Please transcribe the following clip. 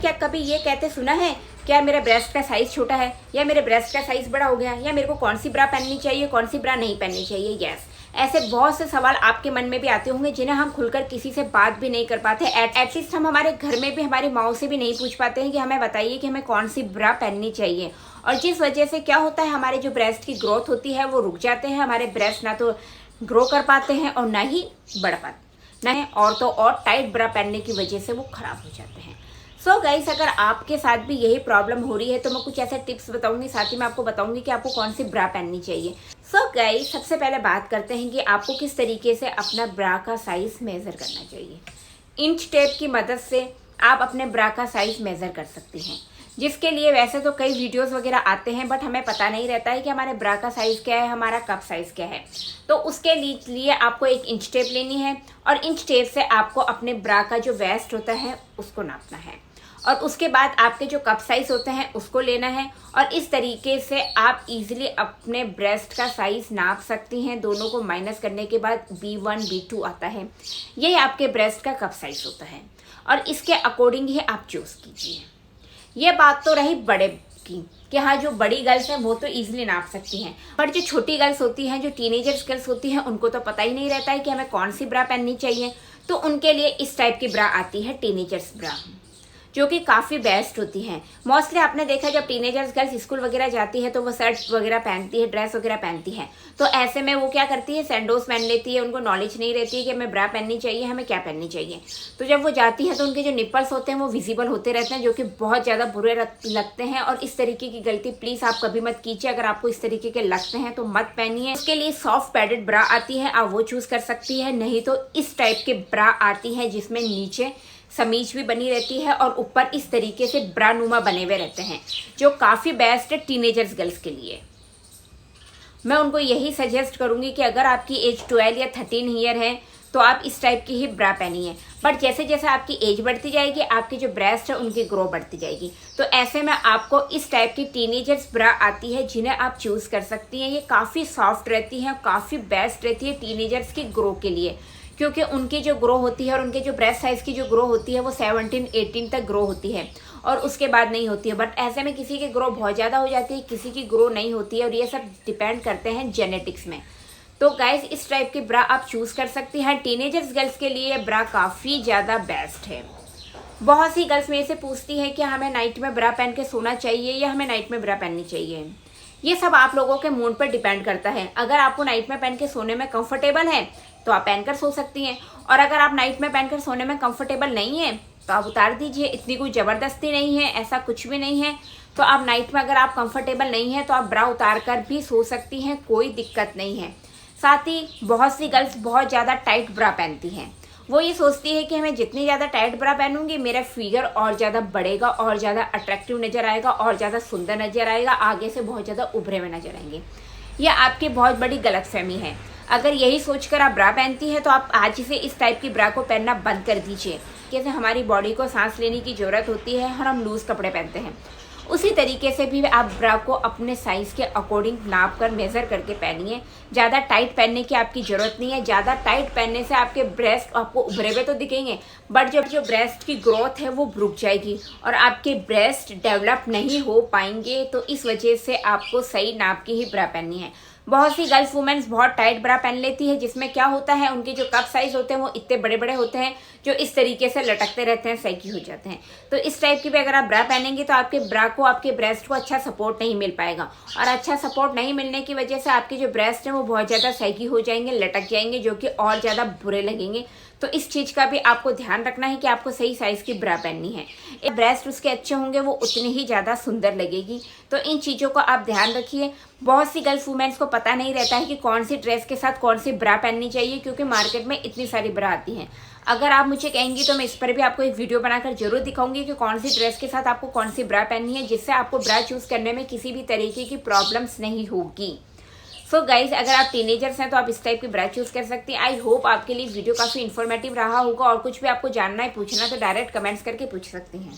क्या कभी ये कहते सुना है क्या मेरे ब्रेस्ट का साइज छोटा है या मेरे ब्रेस्ट का साइज बड़ा हो गया या मेरे को कौन सी ब्रा पहननी चाहिए, कौन सी ब्रा नहीं पहननी चाहिए। यस, ऐसे बहुत से सवाल आपके मन में भी आते होंगे जिन्हें हम खुलकर किसी से बात भी नहीं कर पाते। एटलीस्ट हम हमारे घर में भी हमारी माओ से भी नहीं पूछ पाते हैं कि हमें बताइए कि हमें कौन सी ब्रा पहननी चाहिए। और जिस वजह से क्या होता है, हमारे जो ब्रेस्ट की ग्रोथ होती है वो रुक जाते हैं। हमारे ब्रेस्ट ना तो ग्रो कर पाते हैं और ना ही बढ़ पाते हैं, और तो और टाइट ब्रा पहनने की वजह से वो खराब हो जाते हैं। सो गाइस, अगर आपके साथ भी यही प्रॉब्लम हो रही है तो मैं कुछ ऐसे टिप्स बताऊंगी, साथ ही मैं आपको बताऊंगी कि आपको कौन सी ब्रा पहननी चाहिए। सो गाइस, सबसे पहले बात करते हैं कि आपको किस तरीके से अपना ब्रा का साइज मेजर करना चाहिए। इंच टेप की मदद से आप अपने ब्रा का साइज मेजर कर सकती हैं, जिसके लिए वैसे तो कई वीडियोस वगैरह आते हैं, बट हमें पता नहीं रहता है कि हमारे ब्रा का साइज़ क्या है, हमारा कप साइज़ क्या है। तो उसके लिए आपको एक इंच टेप लेनी है और इंच टेप से आपको अपने ब्रा का जो वेस्ट होता है उसको नापना है, और उसके बाद आपके जो कप साइज़ होते हैं उसको लेना है। और इस तरीके से आप इजीली अपने ब्रेस्ट का साइज़ नाप सकती हैं। दोनों को माइनस करने के बाद B1 B2 आता है, यही आपके ब्रेस्ट का कप साइज़ होता है, और इसके अकॉर्डिंग ही आप चूज़ कीजिए। ये बात तो रही बड़े की कि हाँ, जो बड़ी गर्ल्स हैं वो तो इजीली नाप सकती हैं, पर जो छोटी गर्ल्स होती हैं, जो टीनेजर्स गर्ल्स होती हैं, उनको तो पता ही नहीं रहता है कि हमें कौन सी ब्रा पहननी चाहिए। तो उनके लिए इस टाइप की ब्रा आती है, टीनेजर्स ब्रा, जो कि काफ़ी बेस्ट होती हैं। मोस्टली आपने देखा जब टीनेजर्स गर्ल्स स्कूल वगैरह जाती है तो वो शर्ट वगैरह पहनती है, ड्रेस वगैरह पहनती है, तो ऐसे में वो क्या करती है, सैंडोस पहन लेती है। उनको नॉलेज नहीं रहती है कि हमें ब्रा पहननी चाहिए, हमें क्या पहननी चाहिए। तो जब वो जाती है तो उनके जो निप्पल्स होते हैं वो विजिबल होते रहते हैं, जो कि बहुत ज़्यादा बुरे लगते हैं। और इस तरीके की गलती प्लीज़ आप कभी मत कीजिए। अगर आपको इस तरीके के लगते हैं तो मत पहनिए। उसके लिए सॉफ्ट पैडेड ब्रा आती है, आप वो चूज़ कर सकती है। नहीं तो इस टाइप के ब्रा आती है जिसमें नीचे समीज भी बनी रहती है और ऊपर इस तरीके से ब्रा नुमा बने हुए रहते हैं, जो काफ़ी बेस्ट है टीनेजर्स गर्ल्स के लिए। मैं उनको यही सजेस्ट करूंगी कि अगर आपकी एज 12 या 13 ईयर है तो आप इस टाइप की ही ब्रा पहनिए। बट जैसे जैसे आपकी एज बढ़ती जाएगी, आपकी जो ब्रेस्ट है उनकी ग्रो बढ़ती जाएगी। तो ऐसे में आपको इस टाइप की टीनेजर्स ब्रा आती है जिन्हें आप चूज़ कर सकती हैं। ये काफ़ी सॉफ्ट रहती हैं, काफ़ी बेस्ट रहती है टीनेजर्स की ग्रो के लिए, क्योंकि उनकी जो ग्रो होती है और उनके जो ब्रेस्ट साइज़ की जो ग्रो होती है वो 17-18 तक ग्रो होती है और उसके बाद नहीं होती है। बट ऐसे में किसी की ग्रो बहुत ज़्यादा हो जाती है, किसी की ग्रो नहीं होती है, और ये सब डिपेंड करते हैं जेनेटिक्स में। तो गाइज, इस टाइप की ब्रा आप चूज़ कर सकती हैं। टीनेजर्स गर्ल्स के लिए ब्रा काफ़ी ज़्यादा बेस्ट है। बहुत सी गर्ल्स मेरे से पूछती हैं कि हमें नाइट में ब्रा पहन के सोना चाहिए या हमें नाइट में ब्रा पहननी चाहिए। ये सब आप लोगों के मूड पर डिपेंड करता है। अगर आपको नाइट में पहन के सोने में कंफर्टेबल है तो आप पहनकर सो सकती हैं, और अगर आप नाइट में पहनकर सोने में कंफर्टेबल नहीं है तो आप उतार दीजिए। इतनी कोई ज़बरदस्ती नहीं है, ऐसा कुछ भी नहीं है। तो आप नाइट में अगर आप कंफर्टेबल नहीं है तो आप ब्रा उतार कर भी सो सकती हैं, कोई दिक्कत नहीं है। साथ ही बहुत सी गर्ल्स बहुत ज़्यादा टाइट ब्रा पहनती हैं। वो ये सोचती है कि हमें जितनी ज़्यादा टाइट ब्रा पहनूंगी मेरा फिगर और ज़्यादा बढ़ेगा और ज़्यादा अट्रैक्टिव नज़र आएगा और ज़्यादा सुंदर नज़र आएगा, आगे से बहुत ज़्यादा उभरे हुए नजर आएंगे। यह आपकी बहुत बड़ी गलतफहमी है। अगर यही सोचकर आप ब्रा पहनती हैं तो आप आज से इस टाइप की ब्रा को पहनना बंद कर दीजिए। जैसे हमारी बॉडी को सांस लेने की ज़रूरत होती है और हम लूज़ कपड़े पहनते हैं, उसी तरीके से भी आप ब्रा को अपने साइज़ के अकॉर्डिंग नाप कर मेज़र करके पहनिए। ज़्यादा टाइट पहनने की आपकी ज़रूरत नहीं है। ज़्यादा टाइट पहनने से आपके ब्रेस्ट आपको उभरे हुए तो दिखेंगे, बट जब जो ब्रेस्ट की ग्रोथ है वो रुक जाएगी और आपके ब्रेस्ट डेवलप नहीं हो पाएंगे। तो इस वजह से आपको सही नाप की ही ब्रा पहननी है। बहुत सी गर्ल्स वुमेन्स बहुत टाइट ब्रा पहन लेती है, जिसमें क्या होता है, उनके जो कप साइज होते हैं वो इतने बड़े बड़े होते हैं जो इस तरीके से लटकते रहते हैं, सैगी हो जाते हैं। तो इस टाइप की भी अगर आप ब्रा पहनेंगे तो आपके ब्रा को, आपके ब्रेस्ट को अच्छा सपोर्ट नहीं मिल पाएगा, और अच्छा सपोर्ट नहीं मिलने की वजह से आपके जो ब्रेस्ट हैं वो बहुत ज़्यादा सैगी हो जाएंगे, लटक जाएंगे, जो कि और ज़्यादा बुरे लगेंगे। तो इस चीज़ का भी आपको ध्यान रखना है कि आपको सही साइज़ की ब्रा पहननी है। ब्रेस्ट उसके अच्छे होंगे वो उतनी ही ज़्यादा सुंदर लगेगी। तो इन चीज़ों को आप ध्यान रखिए। बहुत सी गर्ल्स वुमेन्स को पता नहीं रहता है कि कौन सी ड्रेस के साथ कौन सी ब्रा पहननी चाहिए, क्योंकि मार्केट में इतनी सारी ब्रा आती हैं। अगर आप मुझे कहेंगी तो मैं इस पर भी आपको एक वीडियो बनाकर जरूर दिखाऊंगी कि कौन सी ड्रेस के साथ आपको कौन सी ब्रा पहननी है, जिससे आपको ब्रा चूज़ करने में किसी भी तरीके की प्रॉब्लम्स नहीं होगी। सो गाइज, अगर आप टीनेजर्स हैं तो आप इस टाइप की ब्रा चूज़ कर सकती हैं। आई होप आपके लिए वीडियो काफ़ी इन्फॉर्मेटिव रहा होगा, और कुछ भी आपको जानना है, पूछना, तो डायरेक्ट कमेंट्स करके पूछ सकती हैं।